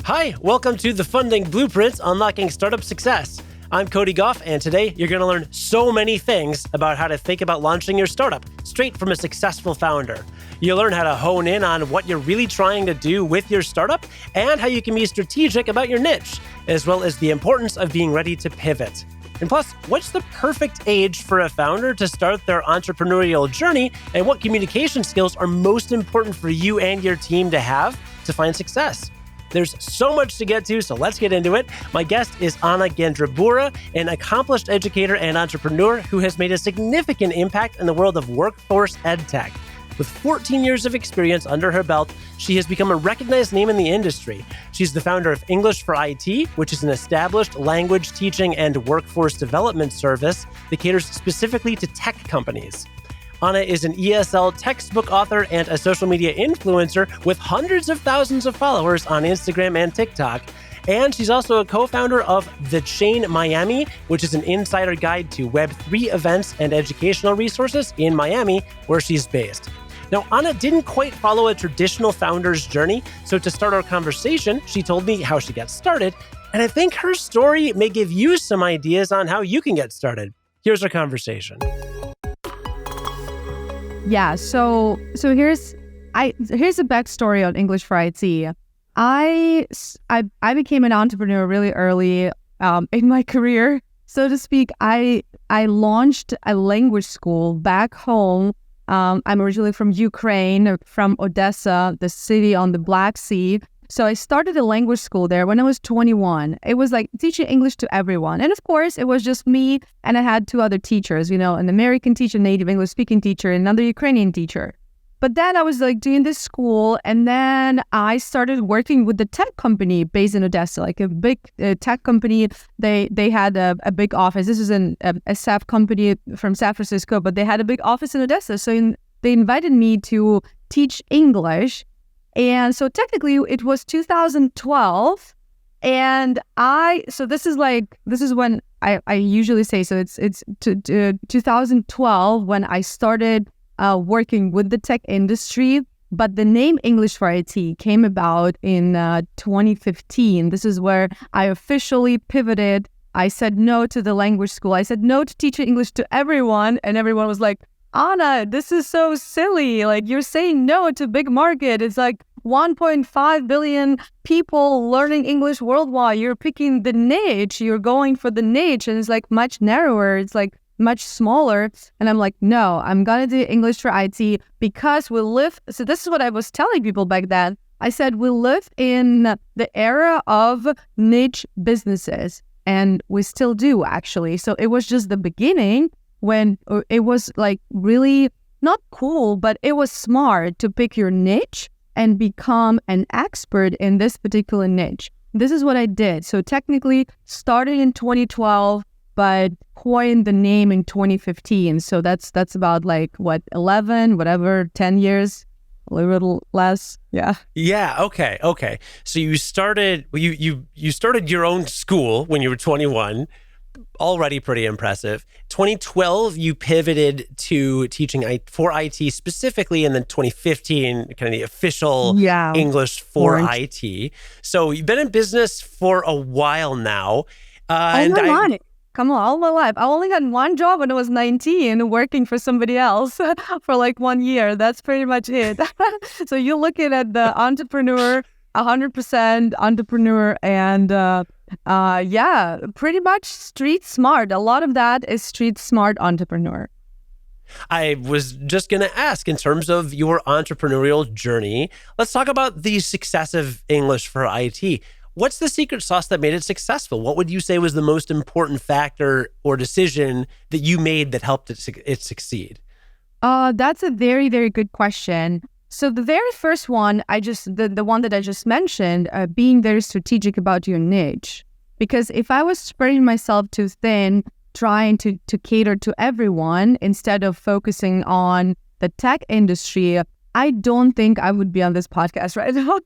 Hi, welcome to the Funding Blueprints Unlocking Startup Success. I'm Cody Goff, and today you're going to learn so many things about how to think about launching your startup straight from a successful founder. You'll learn how to hone in on what you're really trying to do with your startup and how you can be strategic about your niche, as well as the importance of being ready to pivot. And plus, what's the perfect age for a founder to start their entrepreneurial journey, and what communication skills are most important for you and your team to have to find success? There's so much to get to, so let's get into it. My guest is Gandrabura, an accomplished educator and entrepreneur who has made a significant impact in the world of workforce edtech. With 14 years of experience under her belt, she has become a recognized name in the industry. She's the founder of English for IT, which is an established language teaching and workforce development service that caters specifically to tech companies. Anna is an ESL textbook author and a social media influencer with hundreds of thousands of followers on Instagram and TikTok. And she's also a co-founder of The Chain Miami, which is an insider guide to Web3 events and educational resources in Miami, where she's based. Now, Anna didn't quite follow a traditional founder's journey, so to start our conversation, she told me how she got started, and I think her story may give you some ideas on how you can get started. Here's our conversation. Yeah, so here's a backstory on English for IT. I became an entrepreneur really early in my career, so to speak. I launched a language school back home. I'm originally from Ukraine, from Odessa, the city on the Black Sea. So I started a language school there when I was 21. It was like teaching English to everyone. And of course, it was just me, and I had two other teachers, an American teacher, native English speaking teacher, and another Ukrainian teacher. But then I was like doing this school, and then I started working with the tech company based in Odessa, like a big tech company. They had a big office. This is a SAP company from San Francisco, but they had a big office in Odessa. So they invited me to teach English. And so technically it was 2012, and this is when I usually say, so it's 2012 when I started working with the tech industry, but the name English for IT came about in 2015. This is where I officially pivoted. I said no to the language school. I said no to teaching English to everyone, and everyone was like, Anna, this is so silly. Like, you're saying no to big market. It's like 1.5 billion people learning English worldwide. You're picking the niche. You're going for the niche, and it's like much narrower. It's like much smaller. And I'm like, no, I'm going to do English for IT because we live. So this is what I was telling people back then. I said, we live in the era of niche businesses, and we still do, actually. So it was just the beginning, when it was like really not cool, but it was smart to pick your niche and become an expert in this particular niche. This is what I did. So technically started in 2012, but coined the name in 2015. So that's about 10 years, a little less. Yeah. Yeah. Okay. So you started your own school when you were 21. Already pretty impressive. 2012, you pivoted to teaching for IT specifically, and then 2015, kind of the official English for IT. So you've been in business for a while now. Come on, all my life. I only had one job when I was 19, working for somebody else for like 1 year. That's pretty much it. So you're looking at the entrepreneur, 100% entrepreneur, and pretty much street smart. A lot of that is street smart entrepreneur. I was just going to ask, in terms of your entrepreneurial journey, let's talk about the success of English for IT. What's the secret sauce that made it successful? What would you say was the most important factor or decision that you made that helped it succeed? That's a very, very good question. So the very first one, the one that I just mentioned, being very strategic about your niche. Because if I was spreading myself too thin, trying to cater to everyone instead of focusing on the tech industry, I don't think I would be on this podcast right now.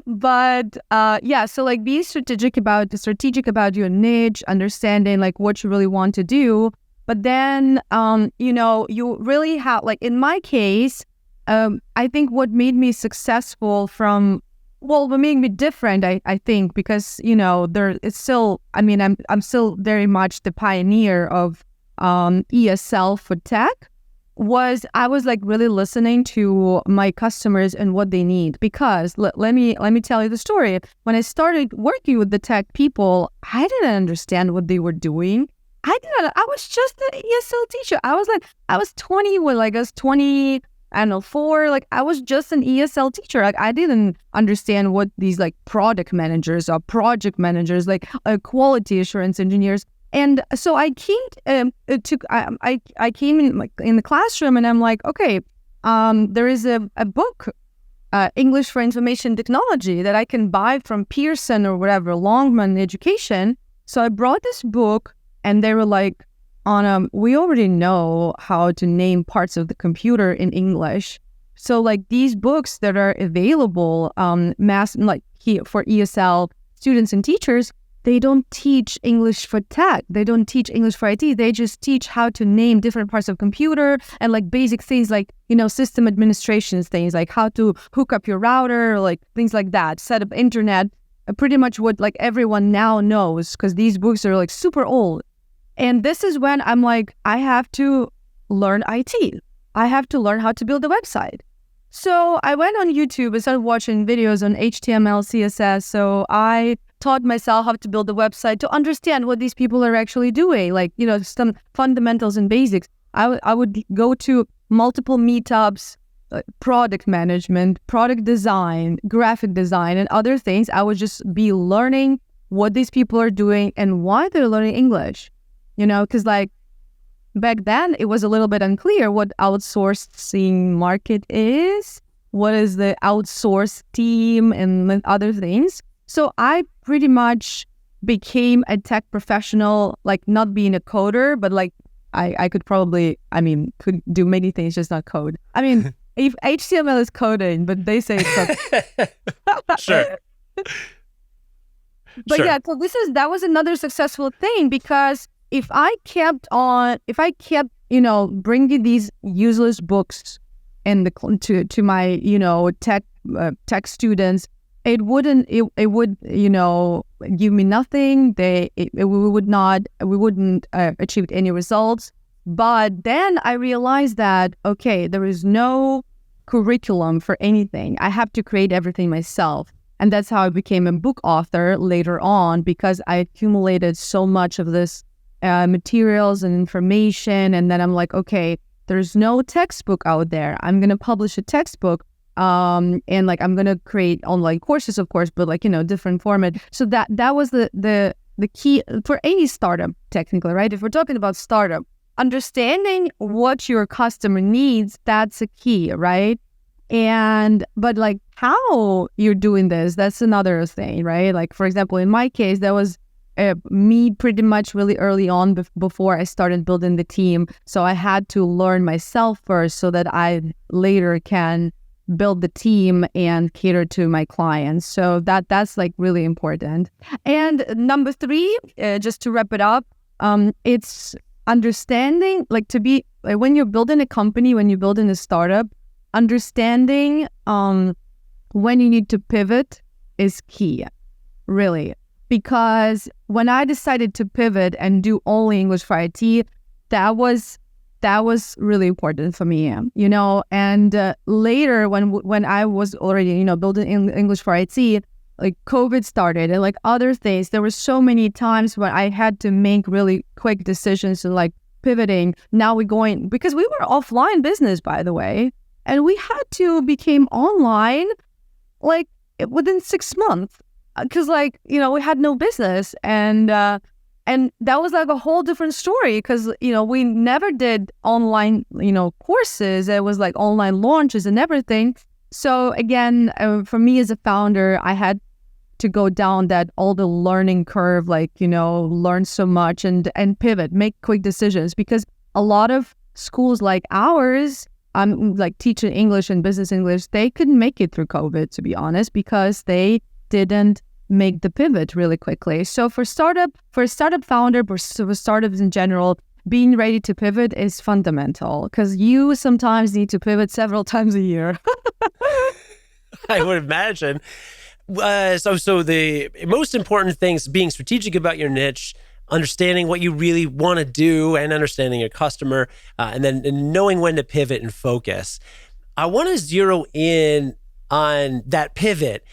But so like be strategic about your niche, understanding like what you really want to do. But then, you really have, like in my case, I think what made me successful from well, what made me different, I think, because, it's still, I'm still very much the pioneer of ESL for tech, was I was like really listening to my customers and what they need. Because let me tell you the story. When I started working with the tech people, I didn't understand what they were doing. I was just an ESL teacher. I was 20 when I was 20, I don't know, 4. Like, I was just an ESL teacher. Like, I didn't understand what these like product managers or project managers, like quality assurance engineers. And so I came I came in the classroom, and I'm like, okay, there is a book, English for Information Technology, that I can buy from Pearson or whatever, Longman Education. So I brought this book, and they were like, Anna, we already know how to name parts of the computer in English. So like these books that are available, for ESL students and teachers, they don't teach English for tech. They don't teach English for IT. They just teach how to name different parts of computer and like basic things like, system administration things, like how to hook up your router, like things like that, set up internet, pretty much what like everyone now knows, because these books are like super old. And this is when I'm like, I have to learn IT. I have to learn how to build a website. So I went on YouTube and started watching videos on HTML, CSS. So I taught myself how to build a website to understand what these people are actually doing, like, some fundamentals and basics. I would go to multiple meetups, product management, product design, graphic design, and other things. I would just be learning what these people are doing and why they're learning English, because like back then it was a little bit unclear what outsourcing market is, what is the outsourced team, and other things. So I pretty much became a tech professional, like not being a coder, but like I could probably, could do many things, just not code. If HTML is coding, but they say it's not. Sure. But sure. Yeah, so that was another successful thing, because if I kept, bringing these useless books to my, tech students, it would, give me nothing. We wouldn't achieve any results. But then I realized that, okay, there is no curriculum for anything. I have to create everything myself. And that's how I became a book author later on, because I accumulated so much of this materials and information. And then I'm like, okay, there's no textbook out there. I'm going to publish a textbook. And like, I'm going to create online courses, of course, but like, different format. So that was the key for any startup, technically, right? If we're talking about startup, understanding what your customer needs, that's a key, right? But like how you're doing this, that's another thing, right? Like, for example, in my case, that was me pretty much really early on before I started building the team. So I had to learn myself first so that I later can build the team and cater to my clients. So that's like really important. And number 3, just to wrap it up, it's understanding, like, to be like, when you're building a company, when you're building a startup, understanding when you need to pivot is key, really. Because when I decided to pivot and do only English for IT, that was really important for me, And later, when I was already, building English for IT, like COVID started and like other things, there were so many times when I had to make really quick decisions and like pivoting. Now we're going, because we were offline business, by the way, and we had to become online like within 6 months, because like, we had no business. And that was like a whole different story, because, we never did online, courses. It was like online launches and everything. So again, for me as a founder, I had to go down all the learning curve, like, learn so much and pivot, make quick decisions, because a lot of schools like ours, like teaching English and business English, they couldn't make it through COVID, to be honest, because they didn't make the pivot really quickly. So for a startup founder, for startups in general, being ready to pivot is fundamental, because you sometimes need to pivot several times a year. I would imagine. So the most important things, being strategic about your niche, understanding what you really want to do and understanding your customer, and then knowing when to pivot and focus. I want to zero in on that pivot.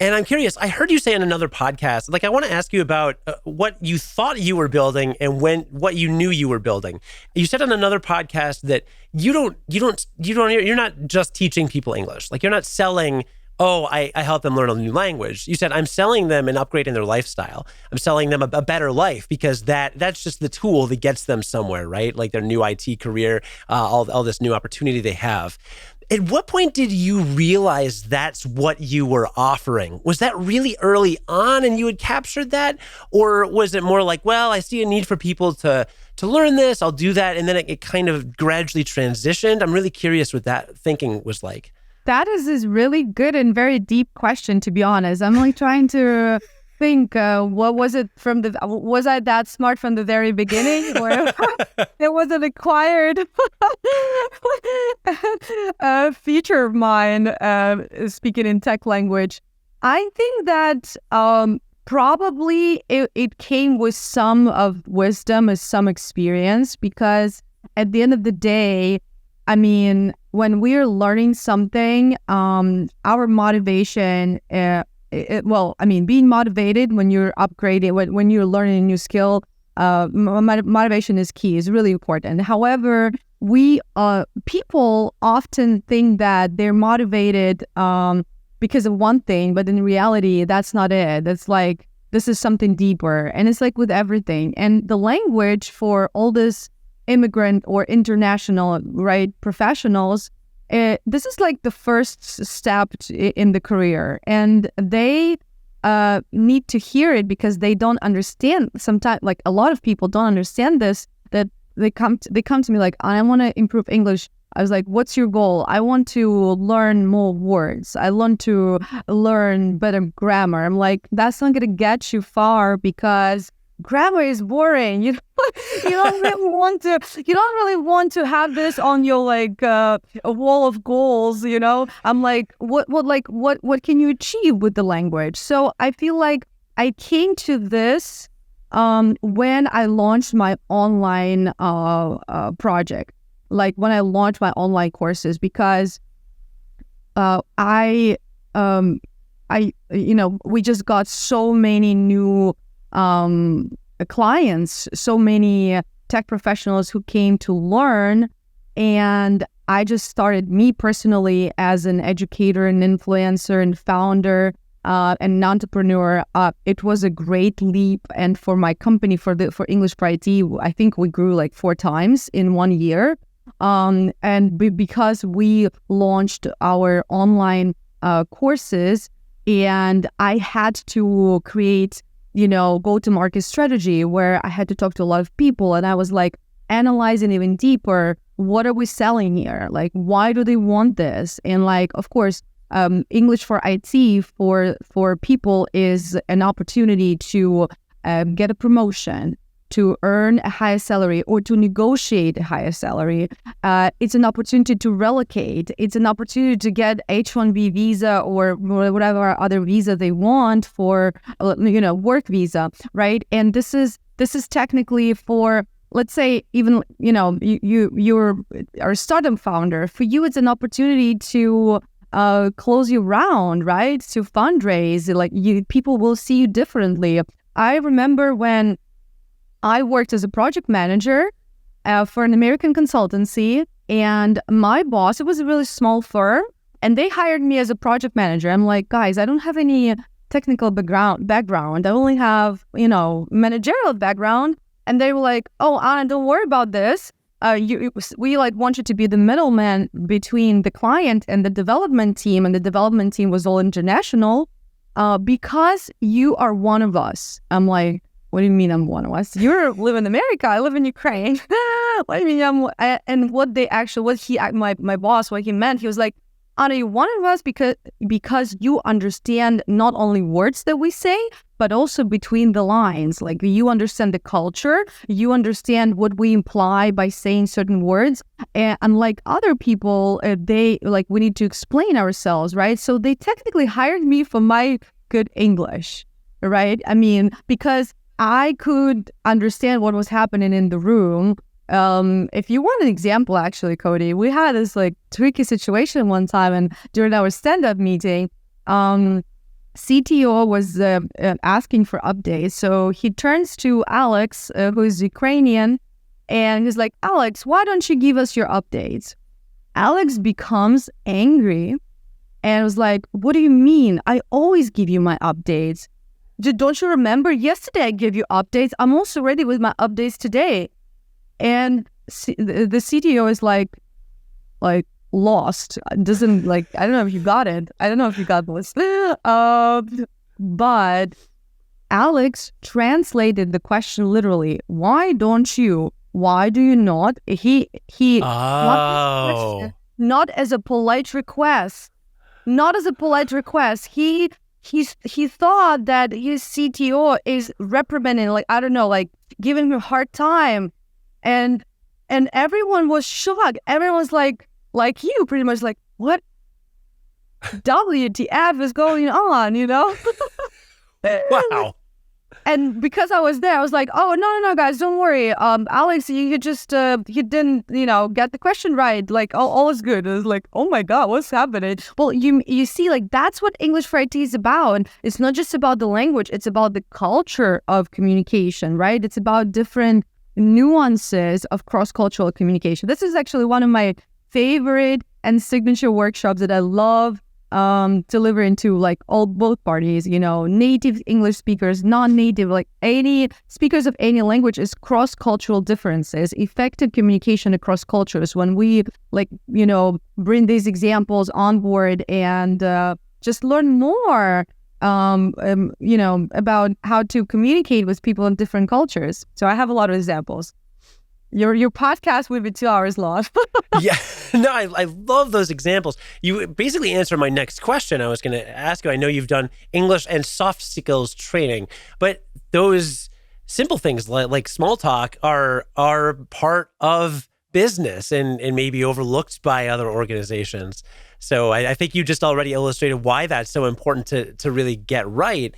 And I'm curious, I heard you say in another podcast, like I want to ask you about what you thought you were building and what you knew you were building. You said on another podcast that you're not just teaching people English. Like you're not selling, oh, I help them learn a new language. You said, I'm selling them and upgrading their lifestyle. I'm selling them a better life because that's just the tool that gets them somewhere, right? Like their new IT career, all this new opportunity they have. At what point did you realize that's what you were offering? Was that really early on and you had captured that? Or was it more like, well, I see a need for people to learn this, I'll do that, and then it kind of gradually transitioned? I'm really curious what that thinking was like. That is this really good and very deep question, to be honest. I'm like trying to think, what was it was I that smart from the very beginning? Or it was an acquired feature of mine, speaking in tech language. I think that probably it came with some of wisdom, as some experience, because at the end of the day, I mean, when we're learning something, our motivation, being motivated when you're upgrading, when you're learning a new skill, motivation is key, is really important. However, people often think that they're motivated because of one thing, but in reality, that's not it. It's like, this is something deeper. And it's like with everything. And the language for all this immigrant or international, right, professionals, this is like the first step in the career, and they need to hear it because they don't understand. Sometimes, like a lot of people don't understand this. That they come to me like, I want to improve English. I was like, what's your goal? I want to learn more words. I want to learn better grammar. I'm like, that's not going to get you far because grammar is boring. You don't really want to have this on your like a wall of goals. I'm like, what can you achieve with the language? So I feel like I came to this when I launched my online project, like when I launched my online courses, because we just got so many new clients, so many tech professionals who came to learn. And I just started, me personally, as an educator and influencer and founder and an entrepreneur. It was a great leap. And for my company, for English for IT, I think we grew like 4 times in 1 year. Because we launched our online courses, and I had to create go-to-market strategy where I had to talk to a lot of people, and I was like analyzing even deeper, what are we selling here? Like, why do they want this? And like, of course, English for IT for people is an opportunity to get a promotion, to earn a higher salary, or to negotiate a higher salary. It's an opportunity to relocate. It's an opportunity to get H-1B visa or whatever other visa they want for, work visa, right? And this is technically for, let's say, even, you're a startup founder. For you, it's an opportunity to close your round, right? To fundraise. Like people will see you differently. I remember when I worked as a project manager for an American consultancy, and my boss, it was a really small firm, and they hired me as a project manager. I'm like, guys, I don't have any technical background. I only have, managerial background. And they were like, oh, Anna, don't worry about this. We want you to be the middleman between the client and the development team. And the development team was all international because you are one of us. I'm like, what do you mean I'm one of us? You live in America. I live in Ukraine. What do you mean and what my boss, what he meant, he was like, Anna, you're one of us because you understand not only words that we say, but also between the lines. Like you understand the culture, you understand what we imply by saying certain words. And unlike other people, we need to explain ourselves, right? So they technically hired me for my good English, right? I mean, because I could understand what was happening in the room. If you want an example, actually, Cody, we had this like tricky situation one time, and during our stand-up meeting, CTO was asking for updates. So he turns to Alex, who is Ukrainian, and he's like, Alex, why don't you give us your updates? Alex becomes angry and was like, what do you mean? I always give you my updates. Don't you remember? Yesterday I gave you updates. I'm also ready with my updates today. And the CTO is like lost. Doesn't like, I don't know if you got it. I don't know if you got this. But Alex translated the question literally. Why don't you? Why do you not? He not as a polite request. Not as a polite request. He thought that his CTO is reprimanding, like, I don't know, like giving him a hard time. And everyone was shocked. Everyone was like you, pretty much like, what WTF is going on, you know? Wow. And because I was there, I was like, oh, no, guys, don't worry. Alex, you just, you didn't, get the question right. Like, all is good. It was like, oh my God, what's happening? Well, you see, like, that's what English for IT is about. It's not just about the language. It's about the culture of communication, right? It's about different nuances of cross-cultural communication. This is actually one of my favorite and signature workshops that I love delivering to like both parties, native English speakers, non-native, like any speakers of any language, is cross-cultural differences, effective communication across cultures. When we bring these examples on board and just learn more about how to communicate with people in different cultures. So I have a lot of examples. Your podcast would be 2 hours long. Yeah, no, I love those examples. You basically answered my next question I was going to ask you. I know you've done English and soft skills training, but those simple things like small talk are part of business and maybe overlooked by other organizations. So I think you just already illustrated why that's so important to really get right.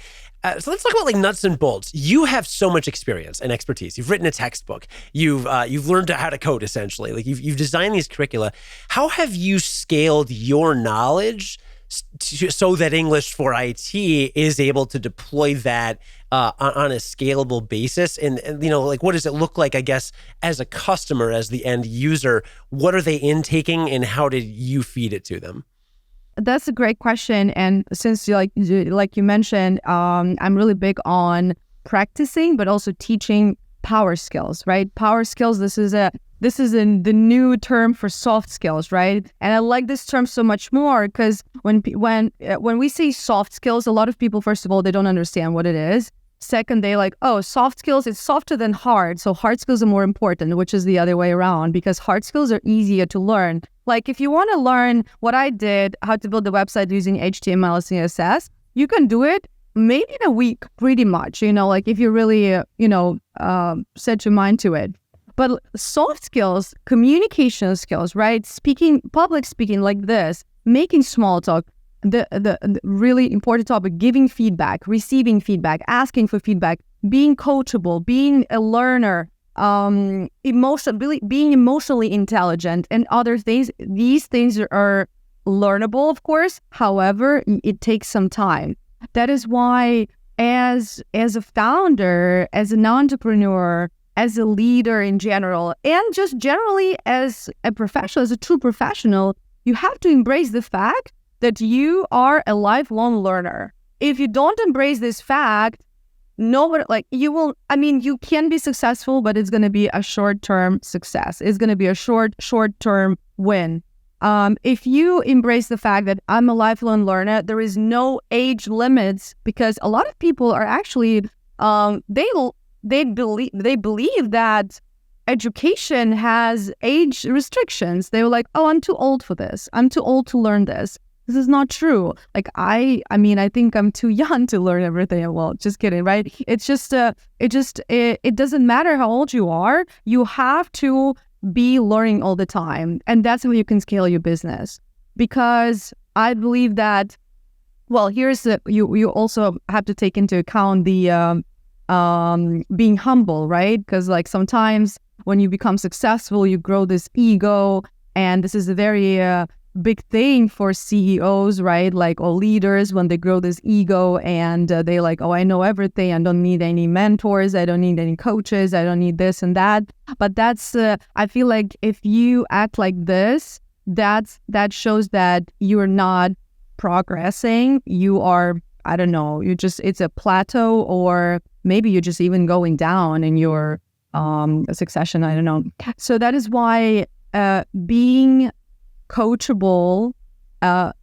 So let's talk about like nuts and bolts. You have so much experience and expertise. You've written a textbook. You've learned how to code essentially. Like you've designed these curricula. How have you scaled your knowledge so that English for IT is able to deploy that on a scalable basis? And like what does it look like, I guess, as a customer, as the end user? What are they intaking and how did you feed it to them? That's a great question. And since like you mentioned, I'm really big on practicing, but also teaching power skills, right? Power skills. This is the new term for soft skills, right? And I like this term so much more because when we say soft skills, a lot of people, first of all, they don't understand what it is. Second, they like, oh, soft skills, it's softer than hard. So hard skills are more important, which is the other way around because hard skills are easier to learn. Like if you want to learn what I did, how to build a website using HTML and CSS, you can do it maybe in a week, pretty much, like if you really, set your mind to it. But soft skills, communication skills, right? Public speaking like this, making small talk, the really important topic, giving feedback, receiving feedback, asking for feedback, being coachable, being a learner, being emotionally intelligent and other things. These things are learnable, of course. However, it takes some time. That is why as a founder, as an entrepreneur, as a leader in general, and just generally as a professional, as a true professional, you have to embrace the fact that you are a lifelong learner. If you don't embrace this fact, you can be successful, but it's going to be a short-term success. It's going to be a short-term win. If you embrace the fact that I'm a lifelong learner, there is no age limits because a lot of people are actually, they believe that education has age restrictions. They were like, oh, I'm too old for this. I'm too old to learn this. This is not true. Like I think I'm too young to learn everything. Well, just kidding, right? It's just, it doesn't matter how old you are. You have to be learning all the time. And that's how you can scale your business. Because I believe that Well, here's the you also have to take into account the being humble, right? Because like sometimes when you become successful, you grow this ego, and this is a very big thing for CEOs, right? Like, or leaders, when they grow this ego and they like, oh, I know everything. I don't need any mentors. I don't need any coaches. I don't need this and that. But that's I feel like if you act like this, that shows that you're not progressing. You are, I don't know, it's a plateau, or maybe you're just even going down in your succession. I don't know. So that is why being coachable,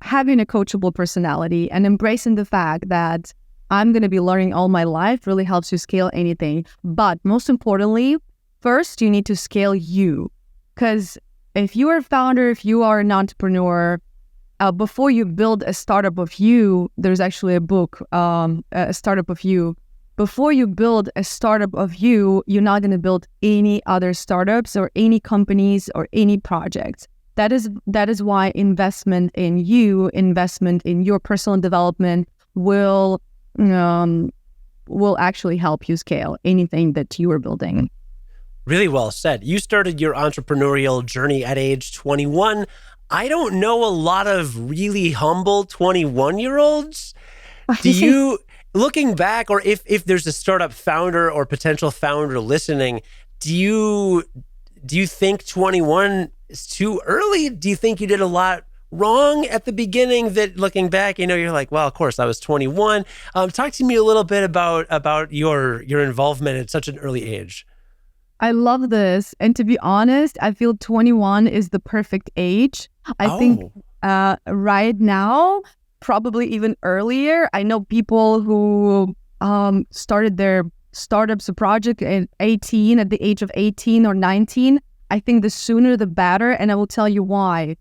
having a coachable personality and embracing the fact that I'm going to be learning all my life really helps you scale anything. But most importantly, first, you need to scale you. Because if you are a founder, if you are an entrepreneur, before you build a startup of you, there's actually a book, a startup of you. Before you build a startup of you, you're not going to build any other startups or any companies or any projects. That is why investment in you, investment in your personal development will actually help you scale anything that you are building. Really well said. You started your entrepreneurial journey at age 21. I don't know a lot of really humble 21-year-olds. Do you, looking back, or if there's a startup founder or potential founder listening, do you think 21 is too early? Do you think you did a lot wrong at the beginning that looking back, you're like, well, of course I was 21. Talk to me a little bit about your involvement at such an early age. I love this. And to be honest, I feel 21 is the perfect age. I think right now, probably even earlier. I know people who started their startups, a project at 18, at the age of 18 or 19. I think the sooner the better. And I will tell you why.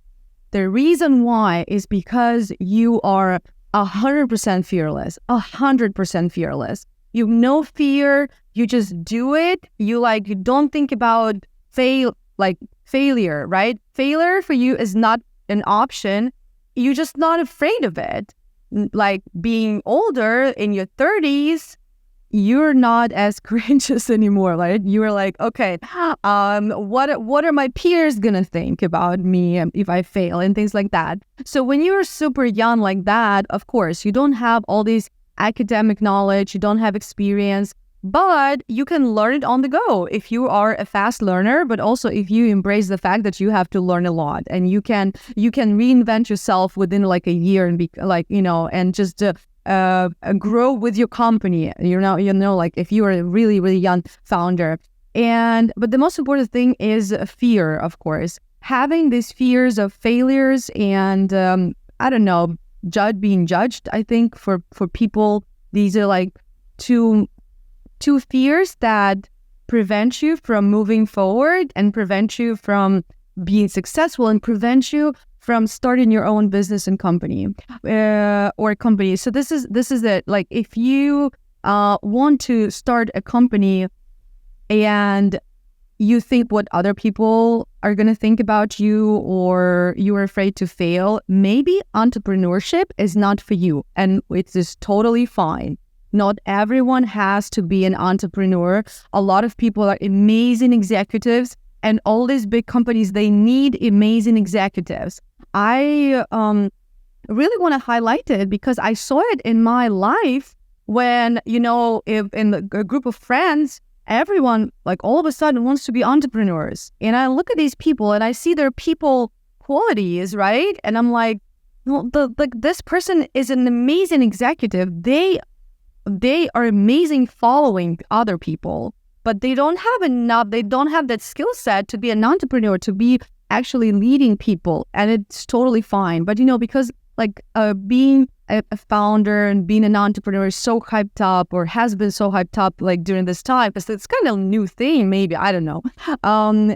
The reason why is because you are 100% fearless, 100% fearless. You have no fear. You just do it. You don't think about failure, right? Failure for you is not an option. You're just not afraid of it. Like being older in your 30s, you're not as courageous anymore, right? You're like, okay, what are my peers gonna think about me if I fail and things like that. So when you're super young like that, of course, you don't have all these academic knowledge, you don't have experience, but you can learn it on the go if you are a fast learner, but also if you embrace the fact that you have to learn a lot, and you can reinvent yourself within like a year and be and just grow with your company, like if you are a really, really young founder. But the most important thing is fear, of course. Having these fears of failures and, being judged, I think for people, these are like two fears that prevent you from moving forward and prevent you from being successful and prevent you from starting your own business and company or company. So this is it. Like if you want to start a company and you think what other people are going to think about you, or you're afraid to fail, maybe entrepreneurship is not for you, and it is totally fine. Not everyone has to be an entrepreneur. A lot of people are amazing executives, and all these big companies, they need amazing executives. I really want to highlight it because I saw it in my life when, if in a group of friends, everyone like all of a sudden wants to be entrepreneurs. And I look at these people and I see their people qualities, right? And I'm like, well, this person is an amazing executive. They are amazing following other people, but they don't have enough. They don't have that skill set to be an entrepreneur, to be actually leading people. And it's totally fine. But, because being a founder and being an entrepreneur is so hyped up, or has been so hyped up like during this time, because it's kind of a new thing, maybe, I don't know.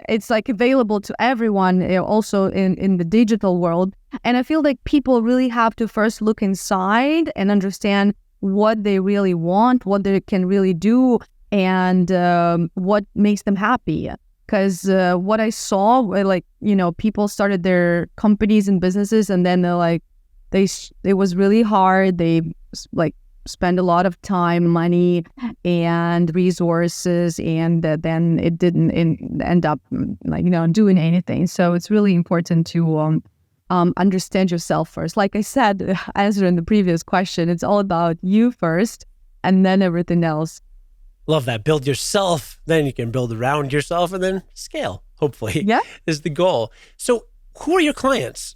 It's like available to everyone, also in the digital world. And I feel like people really have to first look inside and understand what they really want, what they can really do, and what makes them happy. Because what I saw, people started their companies and businesses, and then they're like, it was really hard. They like spend a lot of time, money, and resources, and then it didn't end up like doing anything. So it's really important to understand yourself first. Like I said, answering the previous question, it's all about you first, and then everything else. Love that. Build yourself, then you can build around yourself, and then scale. Hopefully, is the goal. So, who are your clients?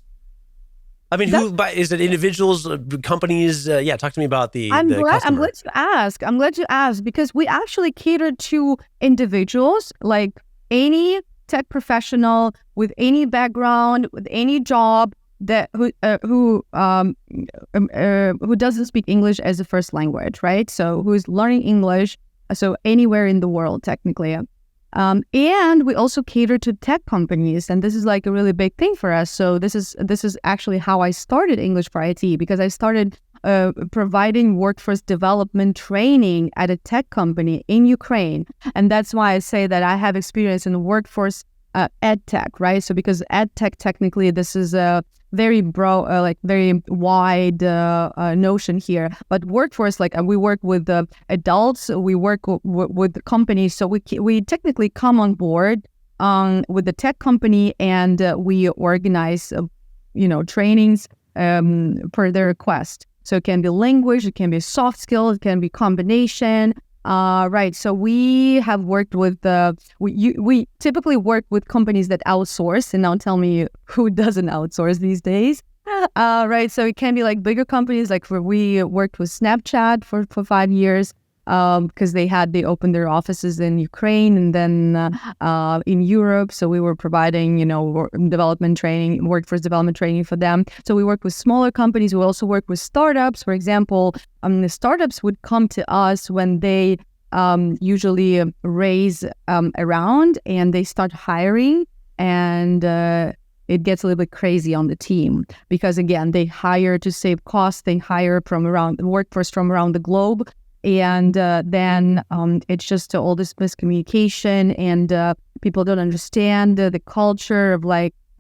I mean, is it individuals, companies? Talk to me about the customer. I'm glad you asked because we actually cater to individuals, like any tech professional with any background, with any job that who doesn't speak English as a first language, right? So who's learning English, so anywhere in the world, technically. And we also cater to tech companies, and this is like a really big thing for us. So this is actually how I started English for IT, because I started providing workforce development training at a tech company in Ukraine, and that's why I say that I have experience in workforce ed tech, right? So because ed tech, technically, this is a very broad, very wide notion here. But workforce, we work with adults, we work with companies. So we technically come on board with the tech company, and we organize, trainings per their request. So it can be language, it can be soft skills, it can be combination. Right. So we have worked with we typically work with companies that outsource, and now tell me who doesn't outsource these days. Right. So it can be like bigger companies, we worked with Snapchat for 5 years because they opened their offices in Ukraine and then in Europe. So we were providing, workforce development training for them. So we work with smaller companies. We also work with startups. For example, the startups would come to us when they usually raise a round and they start hiring, and it gets a little bit crazy on the team because, again, they hire to save costs. They hire workforce from around the globe. And then it's just all this miscommunication, and people don't understand the culture of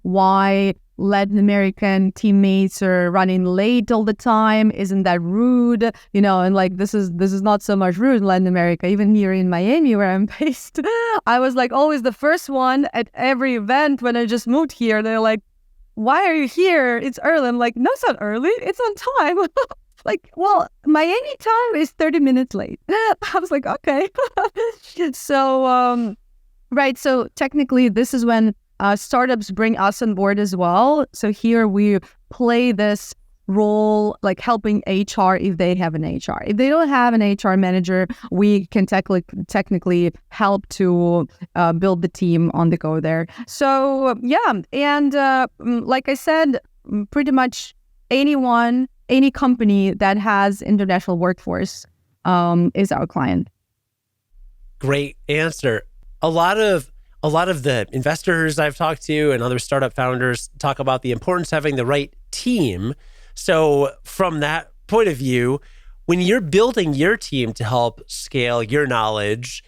why Latin American teammates are running late all the time. Isn't that rude? And this is not so much rude in Latin America. Even here in Miami, where I'm based, I was always the first one at every event when I just moved here. They're like, "Why are you here? It's early." I'm like, "No, it's not early. It's on time." Miami time is 30 minutes late. I was like, okay. So, right. So technically, this is when startups bring us on board as well. So here we play this role, helping HR if they have an HR. If they don't have an HR manager, we can technically help to build the team on the go there. So, and like I said, pretty much any company that has international workforce is our client. Great answer. A lot of the investors I've talked to and other startup founders talk about the importance of having the right team. So from that point of view, when you're building your team to help scale your knowledge,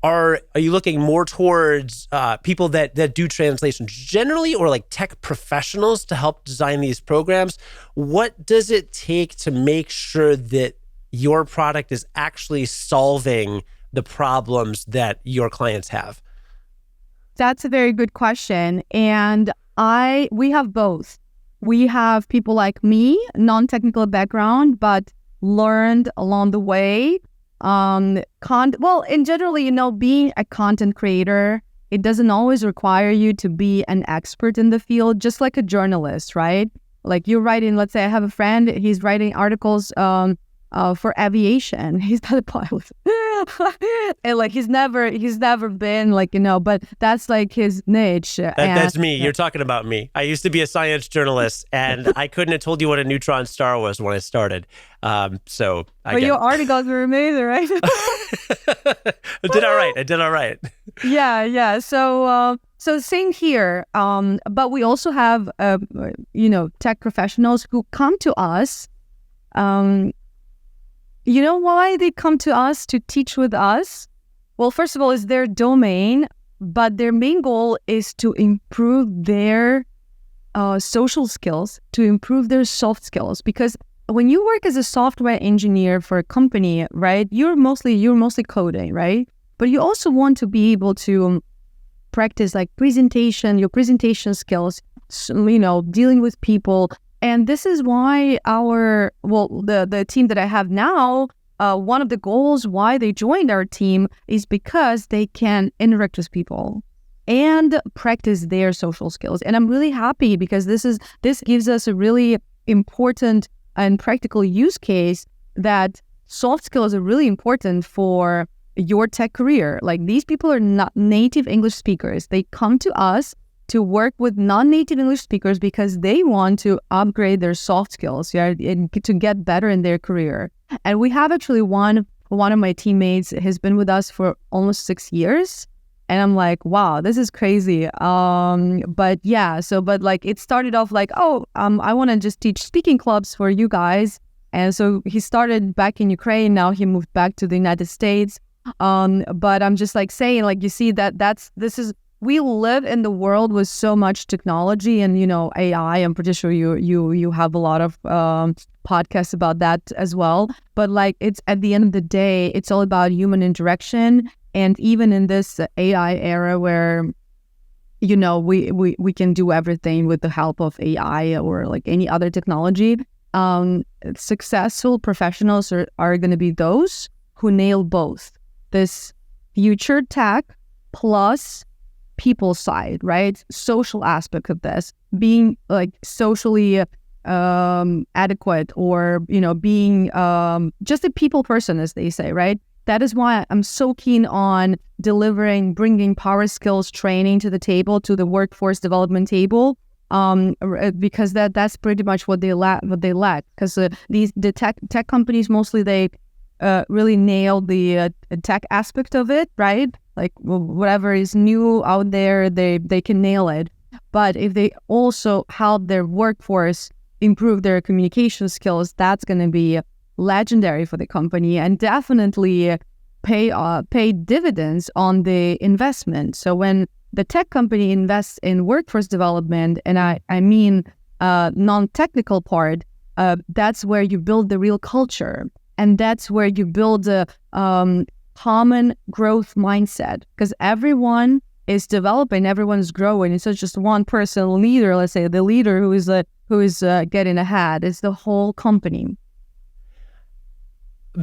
are you looking more towards people that do translations generally, or tech professionals to help design these programs? What does it take to make sure that your product is actually solving the problems that your clients have? That's a very good question. And we have both. We have people like me, non-technical background, but learned along the way. In general, being a content creator, it doesn't always require you to be an expert in the field, just like a journalist, right? You're writing, let's say I have a friend, he's writing articles for aviation. He's not a pilot. And he's never been but that's his niche. That's me. You're talking about me. I used to be a science journalist, and I couldn't have told you what a neutron star was when I started. Your articles were amazing, right? I did all right. Yeah. So same here. But we also have tech professionals who come to us. You know why they come to us to teach with us? Well, first of all, it's their domain, but their main goal is to improve their social skills to improve their soft skills. Because when you work as a software engineer for a company, right, you're mostly coding, right? But you also want to be able to practice like your presentation skills, dealing with people. And this is why the team that I have now, one of the goals why they joined our team is because they can interact with people and practice their social skills. And I'm really happy because this gives us a really important and practical use case that soft skills are really important for your tech career. Like, these people are not native English speakers. They come to us to work with non-native English speakers because they want to upgrade their soft skills, and to get better in their career. And we have actually one of my teammates has been with us for almost 6 years. And I'm like, wow, this is crazy. But it started off like, I want to just teach speaking clubs for you guys. And so he started back in Ukraine. Now he moved back to the United States. But I'm just like saying, like, you see we live in the world with so much technology and, AI. I'm pretty sure you have a lot of podcasts about that as well. But like, it's at the end of the day, it's all about human interaction. And even in this AI era where, we can do everything with the help of AI or like any other technology, successful professionals are going to be those who nail both this future tech plus people side, right? Social aspect of this, being like socially adequate, or, being just a people person, as they say, right? That is why I'm so keen on bringing power skills training to the table, to the workforce development table, because that's pretty much what they lack. Because the tech companies mostly, they really nail the tech aspect of it, right? Like, whatever is new out there, they can nail it. But if they also help their workforce improve their communication skills, that's going to be legendary for the company and definitely pay dividends on the investment. So when the tech company invests in workforce development, and I mean non-technical part, that's where you build the real culture, and that's where you build a common growth mindset, because everyone is developing, everyone's growing. It's not just one person leader. Let's say the leader who is getting ahead. It's the whole company.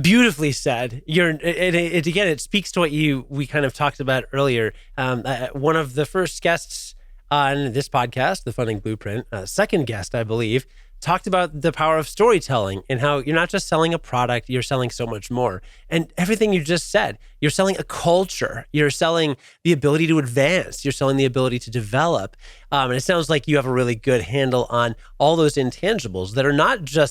Beautifully said. It speaks to what we kind of talked about earlier. One of the first guests on this podcast, The Funding Blueprint, second guest, I believe, talked about the power of storytelling and how you're not just selling a product, you're selling so much more. And everything you just said, you're selling a culture, you're selling the ability to advance, you're selling the ability to develop. And it sounds like you have a really good handle on all those intangibles that are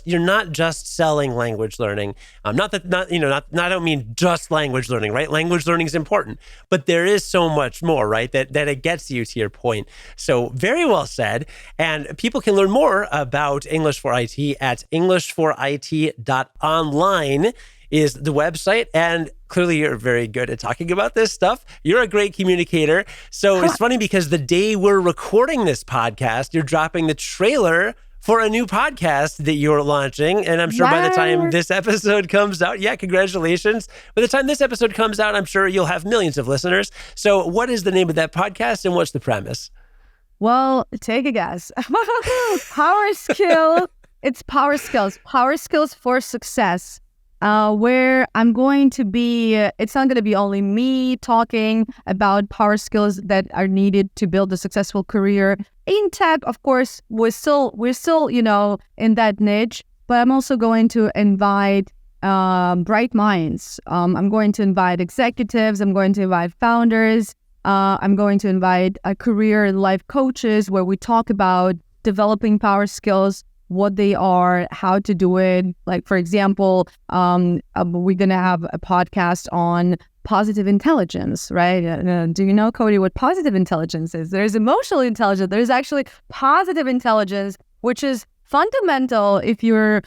you're not just selling language learning. I don't mean just language learning, right? Language learning is important, but there is so much more, right? That it gets you to your point. So very well said. And people can learn more about English for IT at englishforit.online is the website. And clearly you're very good at talking about this stuff. You're a great communicator. So it's funny because the day we're recording this podcast, you're dropping the trailer for a new podcast that you're launching. And I'm sure by the time this episode comes out, congratulations. By the time this episode comes out, I'm sure you'll have millions of listeners. So what is the name of that podcast and what's the premise? Well, take a guess. Power skill. It's power skills. Power skills for success. Where I'm going to be, it's not going to be only me talking about power skills that are needed to build a successful career in tech. Of course, we're still, in that niche, but I'm also going to invite bright minds. I'm going to invite executives. I'm going to invite founders. I'm going to invite career and life coaches where we talk about developing power skills, what they are, how to do it. Like, for example, we're going to have a podcast on positive intelligence, right? Do you know, Cody, what positive intelligence is? There's emotional intelligence. There's actually positive intelligence, which is fundamental if we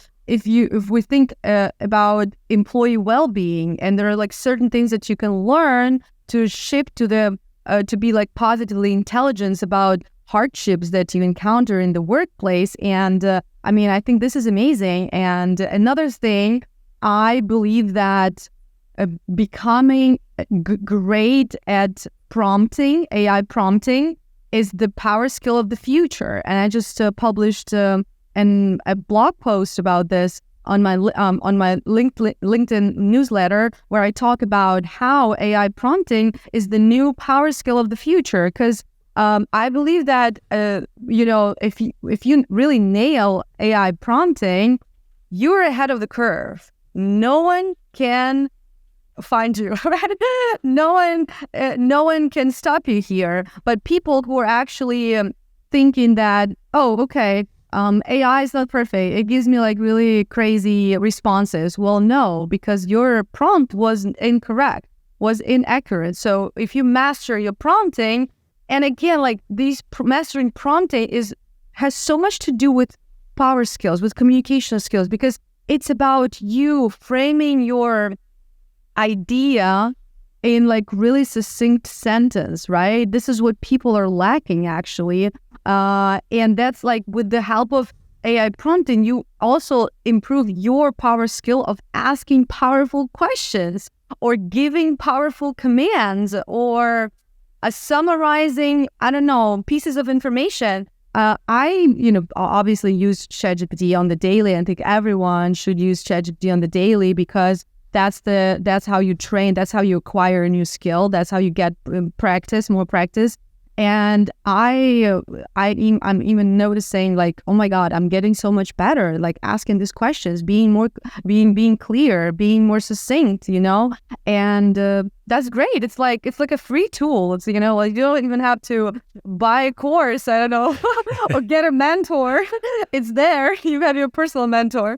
think about employee well-being, and there are like certain things that you can learn to ship to be like positively intelligent about hardships that you encounter in the workplace. And I think this is amazing. And another thing, I believe that becoming great at prompting, AI prompting, is the power skill of the future. And I just published a blog post about this on my LinkedIn newsletter, where I talk about how AI prompting is the new power skill of the future. Because I believe that if you really nail AI prompting, you're ahead of the curve. No one can find you, right? No one can stop you here. But people who are actually thinking that, oh, okay, AI is not perfect, it gives me like really crazy responses. Well, no, because your prompt was incorrect, was inaccurate. So if you master your prompting, and again, like mastering prompting has so much to do with power skills, with communication skills, because it's about you framing your idea in like really succinct sentence, right? This is what people are lacking, actually. And that's like, with the help of AI prompting, you also improve your power skill of asking powerful questions, or giving powerful commands, or summarizing, pieces of information. I obviously use ChatGPT on the daily. I think everyone should use ChatGPT on the daily, because that's how you train, that's how you acquire a new skill, that's how you get more practice. And I'm even noticing, like, oh my God, I'm getting so much better, like asking these questions, being clear, being more succinct, and that's great. It's like a free tool. It's, like, you don't even have to buy a course, I don't know, or get a mentor. It's there. You have your personal mentor.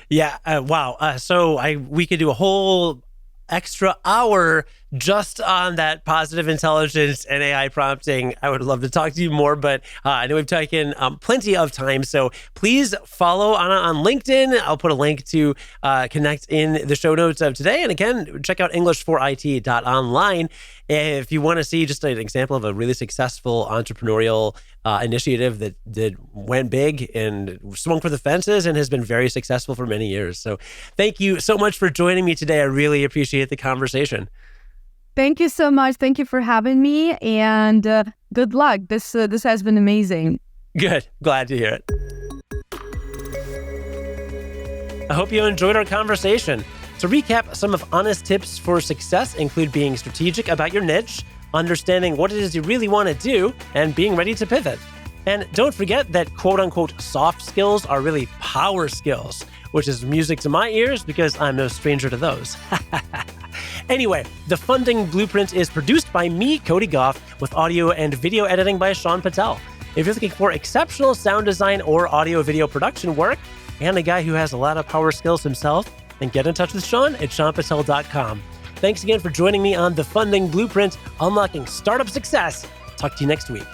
Yeah. Wow. So we could do a whole extra hour just on that positive intelligence and AI prompting. I would love to talk to you more, but I know we've taken plenty of time. So please follow Anna on LinkedIn. I'll put a link to connect in the show notes of today. And again, check out englishforit.online if you want to see just an example of a really successful entrepreneurial initiative that went big and swung for the fences and has been very successful for many years. So thank you so much for joining me today. I really appreciate the conversation. Thank you so much. Thank you for having me, and good luck. This has been amazing. Good. Glad to hear it. I hope you enjoyed our conversation. To recap, some of Anna's tips for success include being strategic about your niche, understanding what it is you really want to do, and being ready to pivot. And don't forget that quote-unquote soft skills are really power skills, which is music to my ears because I'm no stranger to those. Anyway, The Funding Blueprint is produced by me, Cody Goff, with audio and video editing by Sean Patel. If you're looking for exceptional sound design or audio-video production work, and a guy who has a lot of power skills himself, then get in touch with Sean at seanpatel.com. Thanks again for joining me on The Funding Blueprint, Unlocking Startup Success. Talk to you next week.